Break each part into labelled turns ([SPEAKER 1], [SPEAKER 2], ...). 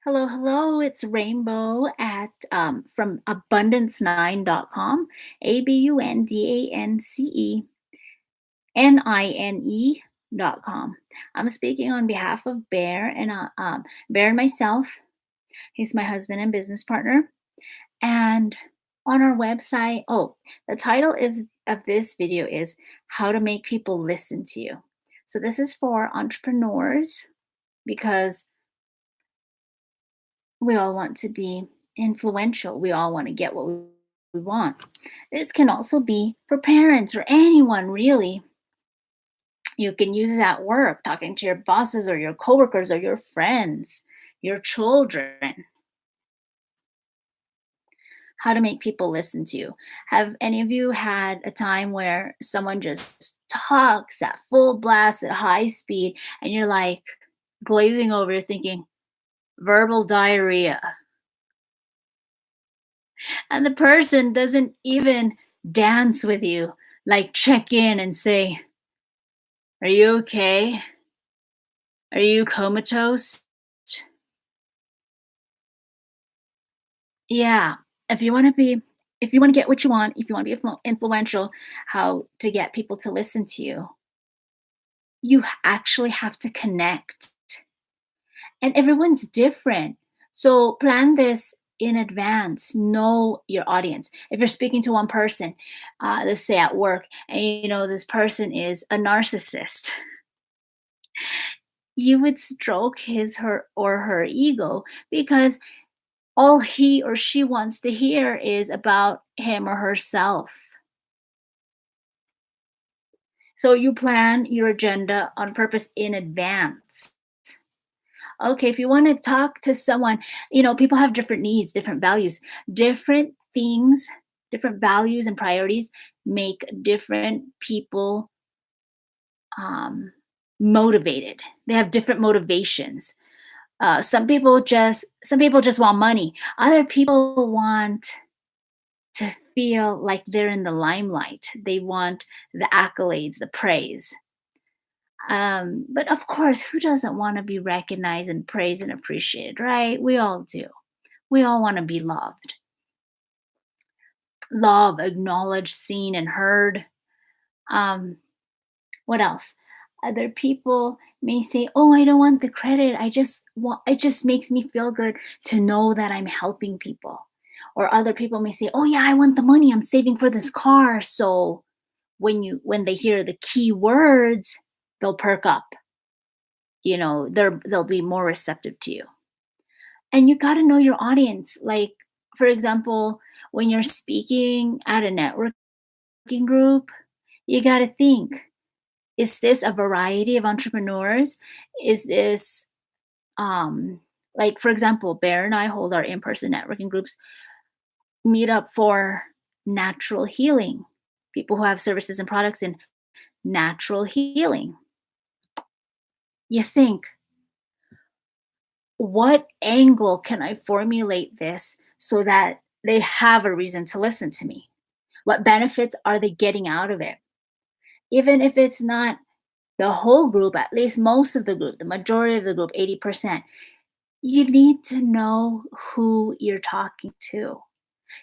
[SPEAKER 1] Hello, hello. It's Rainbow at from abundance9.com, ABUNDANCENINE.com. I'm speaking on behalf of Bear Bear and myself. He's my husband and business partner. And on our website, the title of this video is How to Make People Listen to You. So this is for entrepreneurs because we all want to be influential. We all want to get what we want. This can also be for parents or anyone, really. You can use it at work, talking to your bosses or your coworkers or your friends, your children. How to make people listen to you. Have any of you had a time where someone just talks at full blast at high speed and you're like glazing over, you're thinking verbal diarrhea? And the person doesn't even dance with you, like check in and say, "Are you okay? Are you comatose?" Yeah. If you want to be, if you want to get what you want, if you want to be influential, how to get people to listen to you, actually have to connect. And everyone's different. So plan this in advance. Know your audience. If you're speaking to one person, let's say at work, and you know this person is a narcissist, you would stroke his, her, or her ego because all he or she wants to hear is about him or herself. So you plan your agenda on purpose in advance. Okay, if you want to talk to someone, people have different needs, different values, different things, different values and priorities make different people um, motivated. They have different motivations. Some people just want money. Other people want to feel like they're in the limelight. They want the accolades, the praise. But of course, who doesn't want to be recognized and praised and appreciated, right? We all do. We all want to be loved, acknowledged, seen, and heard. Um, what else? Other people may say, "Oh, I don't want the credit. It just makes me feel good to know that I'm helping people." Or other people may say, "Oh yeah, I want the money. I'm saving for this car." So when they hear the key words, they'll perk up. They'll be more receptive to you. And you got to know your audience. Like, for example, when you're speaking at a networking group, you got to think, is this a variety of entrepreneurs? Is this, like, for example, Bear and I hold our in person networking groups, meet up for natural healing, people who have services and products in natural healing. You think, what angle can I formulate this so that they have a reason to listen to me? What benefits are they getting out of it? Even if it's not the whole group, at least most of the group, the majority of the group, 80%, you need to know who you're talking to.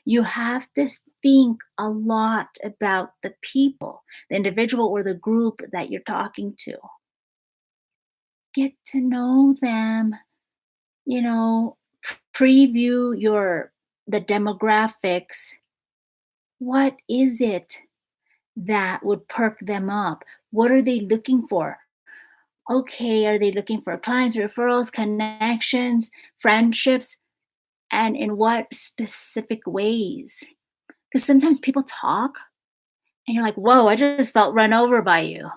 [SPEAKER 1] You have to think a lot about the people, the individual or the group that you're talking to. Get to know them, you know, preview the demographics. What is it that would perk them up? What are they looking for? Okay, are they looking for clients, referrals, connections, friendships, and in what specific ways? Because sometimes people talk and you're like, whoa, I just felt run over by you.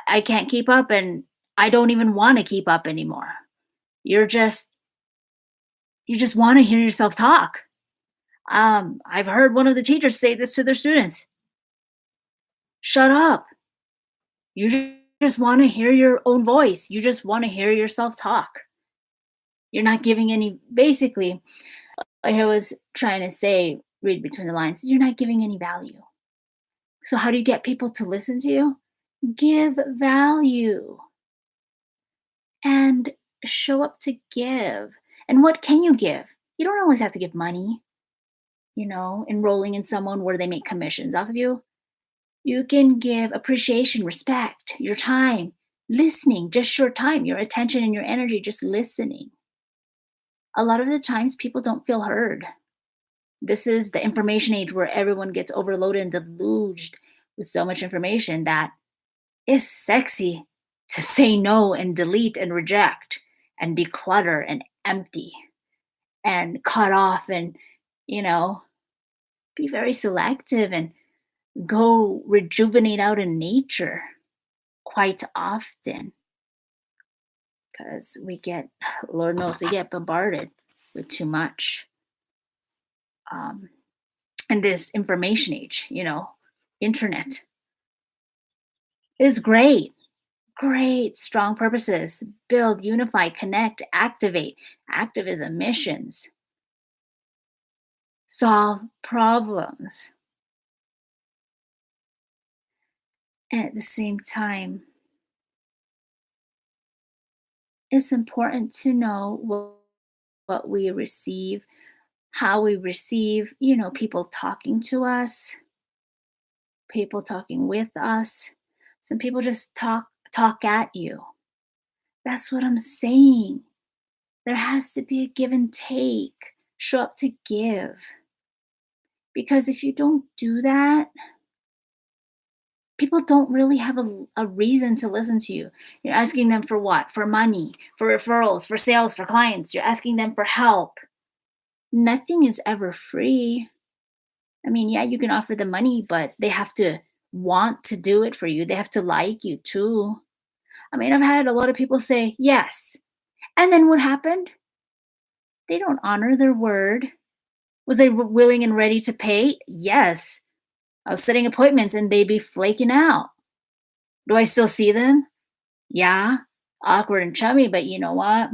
[SPEAKER 1] I can't keep up and I don't even want to keep up anymore. You're just, you just want to hear yourself talk. I've heard one of the teachers say this to their students: shut up. Just want to hear your own voice. You just want to hear yourself talk. You're not giving any, basically, like I was trying to say, read between the lines, you're not giving any value. So, how do you get people to listen to you? Give value and show up to give. And what can you give? You don't always have to give money, enrolling in someone where they make commissions off of you. You can give appreciation, respect, your time, listening, just your time, your attention and your energy, just listening. A lot of the times people don't feel heard. This is the information age where everyone gets overloaded and deluged with so much information that it's sexy to say no and delete and reject and declutter and empty and cut off and, you know, be very selective and go rejuvenate out in nature quite often because we get, Lord knows, we get bombarded with too much. Um, and this information age, internet is great. Great, strong purposes. Build, unify, connect, activate, activism, missions, solve problems. And at the same time, it's important to know what we receive, how we receive, people talking to us, people talking with us. Some people just talk at you. That's what I'm saying. There has to be a give and take. Show up to give. Because if you don't do that, people don't really have a reason to listen to you. You're asking them for what? For money, for referrals, for sales, for clients. You're asking them for help. Nothing is ever free. I mean, yeah, you can offer the money, but they have to want to do it for you. They have to like you too. I mean, I've had a lot of people say yes. And then what happened? They don't honor their word. Was they willing and ready to pay? Yes. I was setting appointments and they'd be flaking out. Do I still see them? Yeah. Awkward and chummy, but you know what?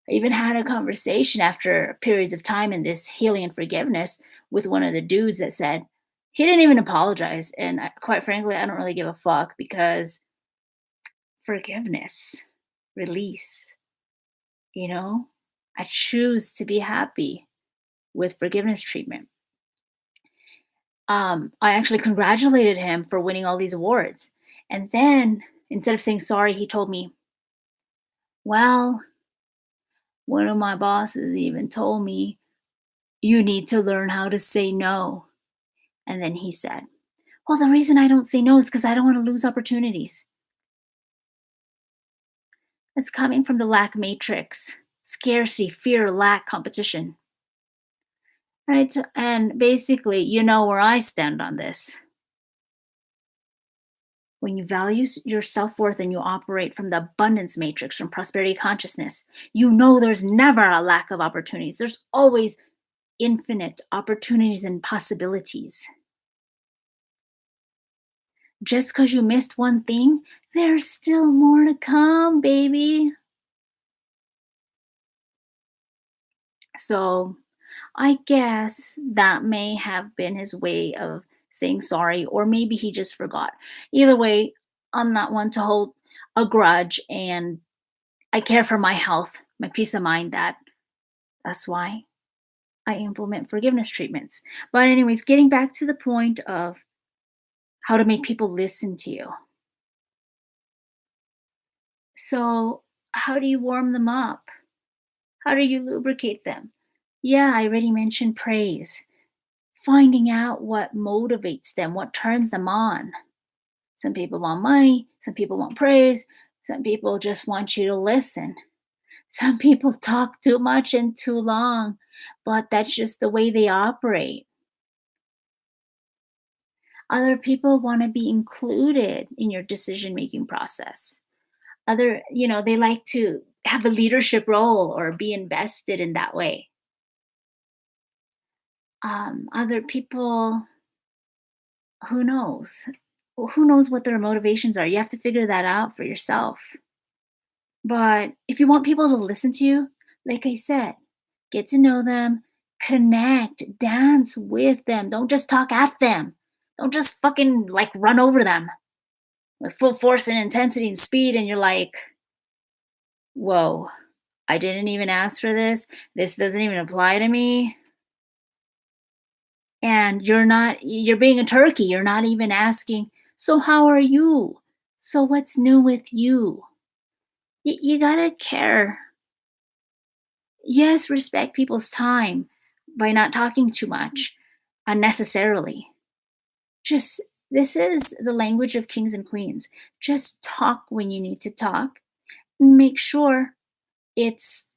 [SPEAKER 1] I even had a conversation after periods of time in this healing and forgiveness with one of the dudes that said he didn't even apologize. And quite frankly, I don't really give a fuck because forgiveness, release, you know, I choose to be happy with forgiveness treatment. I actually congratulated him for winning all these awards. And then instead of saying sorry, he told me, well, one of my bosses even told me, you need to learn how to say no. And then he said, well, the reason I don't say no is because I don't want to lose opportunities. It's coming from the lack matrix, scarcity, fear, lack, competition. Right? And basically, you know where I stand on this. When you value your self worth and you operate from the abundance matrix, from prosperity consciousness, you know there's never a lack of opportunities. There's always infinite opportunities and possibilities. Just because you missed one thing, there's still more to come, baby. So I guess that may have been his way of saying sorry, or maybe he just forgot. Either way, I'm not one to hold a grudge, and I care for my health, my peace of mind. That's why I implement forgiveness treatments. But anyways, getting back to the point of how to make people listen to you. So, how do you warm them up? How do you lubricate them? Yeah, I already mentioned praise. Finding out what motivates them, what turns them on. Some people want money, some people want praise, some people just want you to listen. Some people talk too much and too long, but that's just the way they operate. Other people want to be included in your decision making process. They like to have a leadership role or be invested in that way. Other people, who knows? Who knows what their motivations are? You have to figure that out for yourself. But if you want people to listen to you, like I said, get to know them, connect, dance with them. Don't just talk at them. Don't just fucking like run over them with full force and intensity and speed. And you're like, Whoa, I didn't even ask for this. This doesn't even apply to me. And you're being a turkey. You're not even asking, so how are you? So what's new with you? You gotta care. Yes, respect people's time by not talking too much unnecessarily. Just this is the language of kings and queens. Just talk when you need to talk. Make sure it's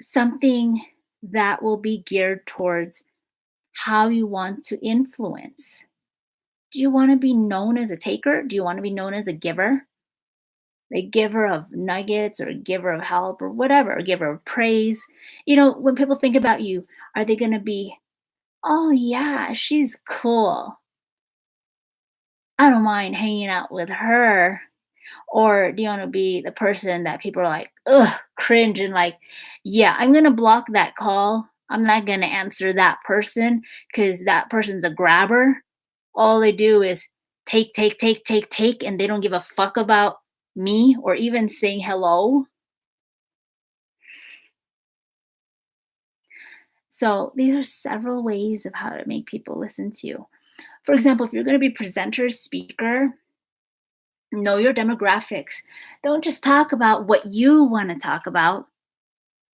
[SPEAKER 1] something that will be geared towards how you want to influence. Do you want to be known as a taker? Do you want to be known as a giver? A giver of nuggets or a giver of help or whatever, a giver of praise. When people think about you, are they going to be, oh, yeah, she's cool. I don't mind hanging out with her. Or do you want to be the person that people are like, ugh, cringe and like, yeah, I'm going to block that call. I'm not going to answer that person because that person's a grabber. All they do is take, take, take, take, take, and they don't give a fuck about me or even saying hello. So these are several ways of how to make people listen to you. For example, if you're going to be presenter, speaker, know your demographics. Don't just talk about what you want to talk about.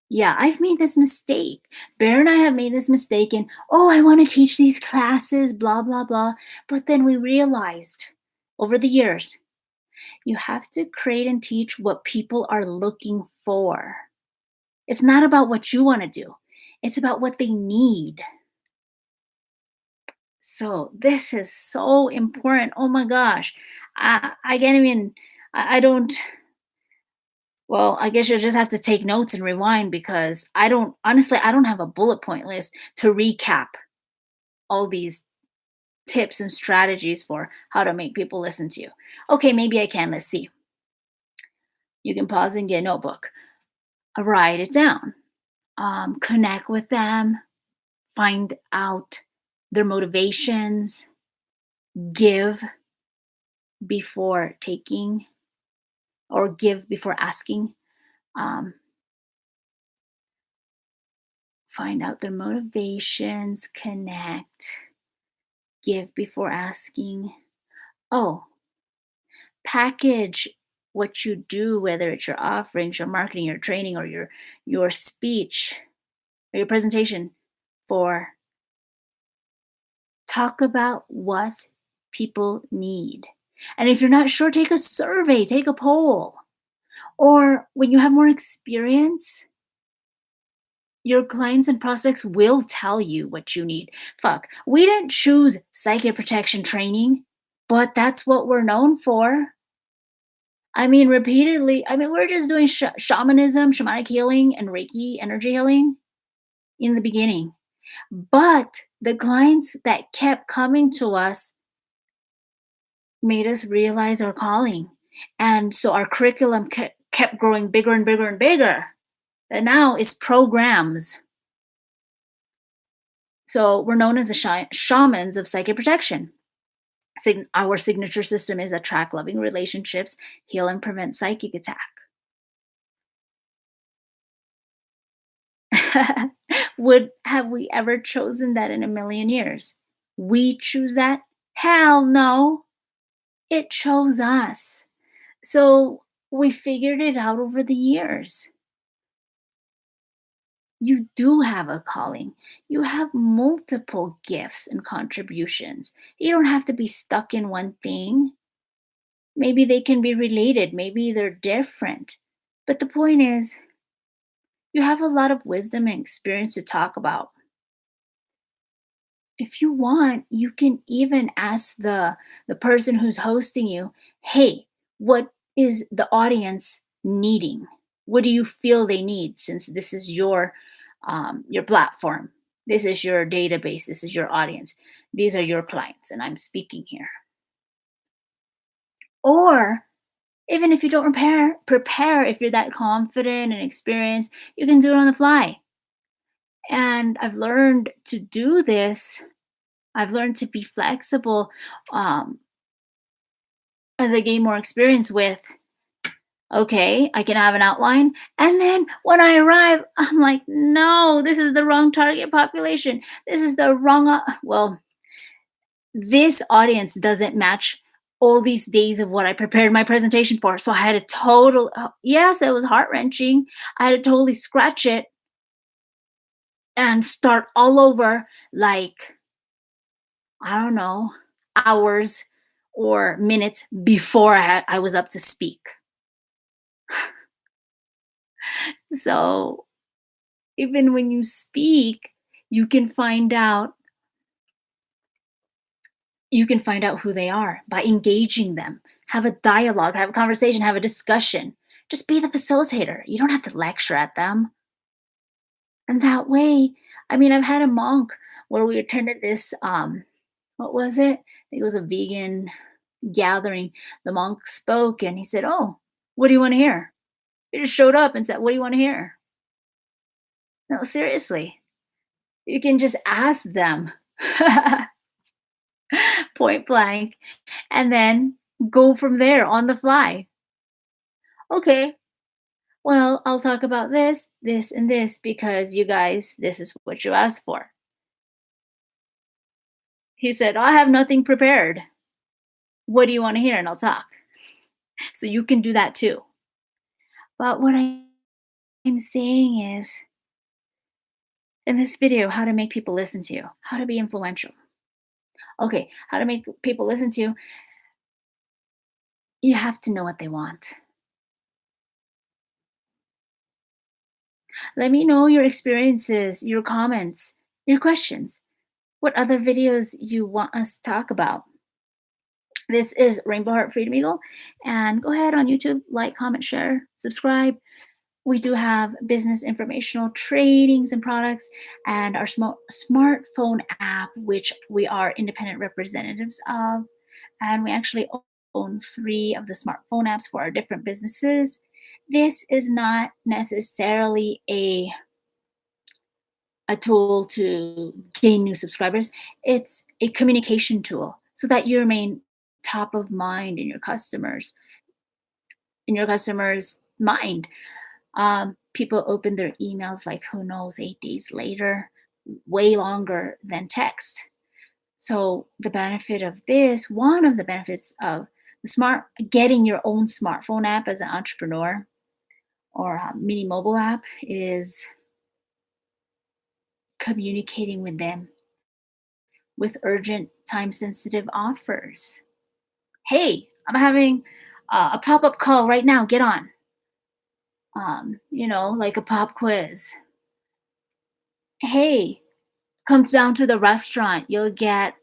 [SPEAKER 1] Yeah, I've made this mistake. Bear and I have made this mistake and, oh, I want to teach these classes, blah, blah, blah. But then we realized over the years, you have to create and teach what people are looking for. It's not about what you want to do, it's about what they need. So this is so important. Oh my gosh. I can't even, I don't, well, I guess you'll just have to take notes and rewind because honestly, I don't have a bullet point list to recap all these tips and strategies for how to make people listen to you. Okay, maybe I can. Let's see. You can pause and get a notebook. Write it down. Connect with them. Find out their motivations. Give before taking or give before asking. Um, find out their motivations. Connect. Give before asking. Oh, package what you do, whether it's your offerings, your marketing, your training, or your speech or your presentation for talk about what people need. And if you're not sure, take a survey, take a poll. Or when you have more experience, your clients and prospects will tell you what you need. Fuck, we didn't choose psychic protection training, but that's what we're known for. I mean, repeatedly, we're just doing shamanism, shamanic healing, and Reiki energy healing in the beginning. But the clients that kept coming to us made us realize our calling. And so our curriculum kept growing bigger and bigger and bigger. And now it's programs. So we're known as the shamans of psychic protection. Our signature system is attract loving relationships, heal and prevent psychic attack. Would have we ever chosen that in a million years? We choose that? Hell no. It chose us. So we figured it out over the years. You do have a calling. You have multiple gifts and contributions. You don't have to be stuck in one thing. Maybe they can be related, maybe they're different. But the point is, you have a lot of wisdom and experience to talk about. If you want, you can even ask the person who's hosting you, "Hey, what is the audience needing? What do you feel they need since this is your platform? This is your database, this is your audience. These are your clients and I'm speaking here." Or even if you don't prepare if you're that confident and experienced, you can do it on the fly. And I've learned to do this. I've learned to be flexible, um, as I gain more experience with Okay, I can have an outline. And then when I arrive, I'm like, no, this is the wrong target population. This is the wrong, well, this audience doesn't match all these days of what I prepared my presentation for. So I had to yes, it was heart wrenching. I had to totally scratch it and start all over, like, I don't know, hours or minutes before I was up to speak. So even when you speak, you can find out you can find out who they are by engaging them. Have a dialogue, have a conversation, have a discussion. Just be the facilitator. You don't have to lecture at them. And that way, I mean, I've had a monk where we attended this what was it? I think it was a vegan gathering. The monk spoke and he said, "Oh, what do you want to hear?" He just showed up and said, "What do you want to hear?" No, seriously. You can just ask them point blank and then go from there on the fly. Okay, well, I'll talk about this, this, and this because you guys, this is what you asked for. He said, I have nothing prepared. What do you want to hear? And I'll talk. So you can do that too. But what I'm saying is, in this video, how to make people listen to you, how to be influential. Okay, how to make people listen to you, you have to know what they want. Let me know your experiences, your comments, your questions. What other videos you want us to talk about. This is Rainbow Heart Freedom Eagle, and go ahead on YouTube, like, comment, share, subscribe. We do have business informational trainings and products, and our smartphone app, which we are independent representatives of, and we actually own 3 of the smartphone apps for our different businesses. This is not necessarily a tool to gain new subscribers. It's a communication tool so that you remain top of mind in your customers' mind. People open their emails like who knows 8 days later, way longer than text. So the benefit of this, one of the benefits of getting your own smartphone app as an entrepreneur or a mini mobile app is communicating with them with urgent, time sensitive offers. Hey, I'm having a pop up call right now. Get on. Like a pop quiz. Hey, come down to the restaurant. You'll get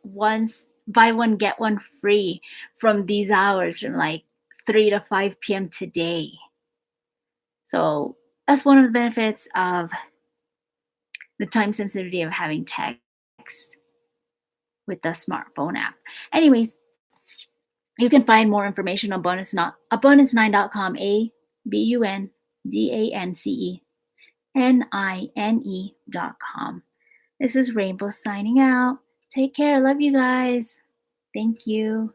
[SPEAKER 1] buy one, get one free from these hours from like 3 to 5 p.m. today. So that's one of the benefits of the time sensitivity of having text with the smartphone app. Anyways, you can find more information on abundance9.com, abundance9.com. This is Rainbow signing out. Take care. Love you guys. Thank you.